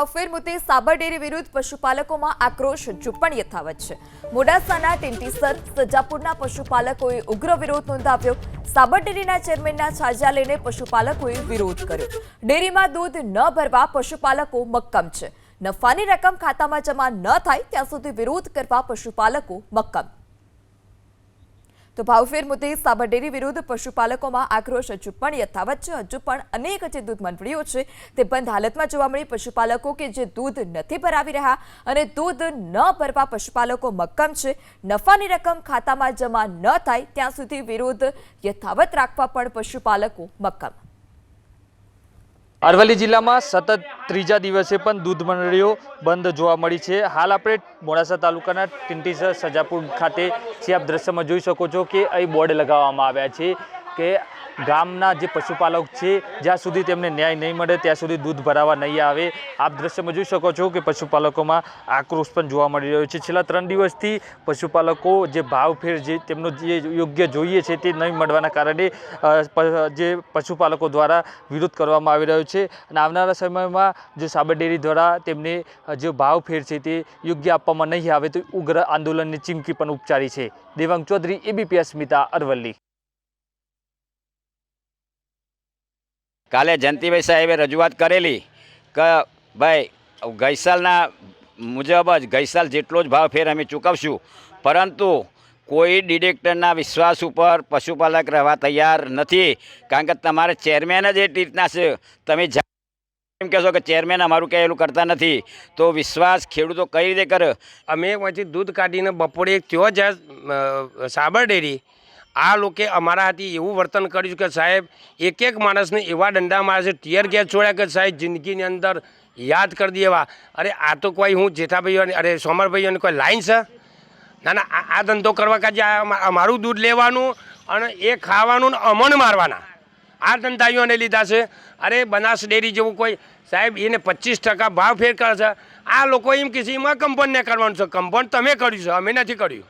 ભાવફેર મુદ્દે સાબર ડેરી વિરુદ્ધ પશુપાલકોમાં આક્રોશ હજુ પણ યથાવત છે। મોડાસાના ટીંટીસર સજાપુરના પશુપાલકોએ ઉગ્ર વિરોધ નોંધાવ્યો। સાબર ડેરીના ચેરમેનના છાજિયા લઈને પશુપાલકોએ વિરોધ કર્યો। ડેરીમાં દૂધ ન ભરવા પશુપાલકો મક્કમ છે। નફાની રકમ ખાતામાં જમા ન થાય ત્યાં સુધી વિરોધ કરવા પશુપાલકો મક્કમ। તો ભાવફેર મુદ્દે સાબર ડેરી વિરુદ્ધ પશુપાલકોમાં આક્રોશ હજુ પણ યથાવત છે। હજુ પણ અનેક જે દૂધ મંડળીઓ છે તે બંધ હાલતમાં જોવા મળી। પશુપાલકો કે જે દૂધ નથી ભરાવી રહ્યા અને દૂધ ન ભરવા પશુપાલકો મક્કમ છે। નફાની રકમ ખાતામાં જમા ન થાય ત્યાં સુધી વિરોધ યથાવત રાખવા પણ પશુપાલકો મક્કમ। અરવલ્લી જિલ્લામાં સતત ત્રીજા દિવસે પણ દૂધ મંડળીઓ બંધ જોવા મળી છે। હાલ આપણે મોડાસા તાલુકાના ટીંટીસર સજાપુર ખાતે જે આપ દ્રશ્યમાં જોઈ શકો છો કે અહીં બોર્ડ લગાવવામાં આવ્યા છે કે ગામના જે પશુપાલક છે જ્યાં સુધી તેમને ન્યાય નહીં મળે ત્યાં સુધી દૂધ ભરાવા નહીં આવે। આપ દ્રશ્યમાં જોઈ શકો છો કે પશુપાલકોમાં આક્રોશ પણ જોવા મળી રહ્યો છે। છેલ્લા 3 દિવસથી પશુપાલકો જે ભાવફેર જે તેમનો જે યોગ્ય જોઈએ છે તે નહીં મળવાના કારણે જે પશુપાલકો દ્વારા વિરોધ કરવામાં આવી રહ્યો છે અને આવનારા સમયમાં જો સાબર ડેરી દ્વારા તેમને જે ભાવફેર છે તે યોગ્ય આપવામાં નહીં આવે તો ઉગ્ર આંદોલનની ચીમકી પણ ઉચ્ચારી છે। દેવાંગ ચૌધરી, એબીપી અસ્મિતા, અરવલ્લી। કાલે જયંતિભાઈ સાહેબે રજૂઆત કરેલી કે ભાઈ ગઈ સાલના મુજબ જ ગઈ સાલ જેટલો જ ભાવફેર અમે ચૂકવશું, પરંતુ કોઈ ડિરેક્ટરના વિશ્વાસ ઉપર પશુપાલક રહેવા તૈયાર નથી। કારણ કે તમારે ચેરમેન જ એ રીતના છે, તમે એમ કહેશો કે ચેરમેન અમારું કહેલું કરતા નથી તો વિશ્વાસ ખેડૂતો કઈ રીતે કરે? અમે પછી દૂધ કાઢીને બપોરે ત્યાં જ સાબર ડેરી આ લોકોએ અમારા હાથી એવું વર્તન કર્યું કે સાહેબ એક માણસને એવા દંડા મારે છે, ટીયર ગેસ છોડ્યા કે સાહેબ જિંદગીની અંદર યાદ કરી દેવા। અરે આ તો કોઈ હું જેઠાભાઈઓ અરે સોમરભાઈઓની કોઈ લાઈન છે? ના ના, આ ધંધો કરવા કાજે અમારું દૂધ લેવાનું અને એ ખાવાનું ને અમણ મારવાના આ ધંધાઈઓને લીધા છે। અરે બનાસ ડેરી જેવું કોઈ સાહેબ એને 25% ભાવ ફેર કરે છે। આ લોકો એમ કહે છે એમાં કંપનને કરવાનું છે, કંપન તમે કર્યું છે, અમે નથી કર્યું।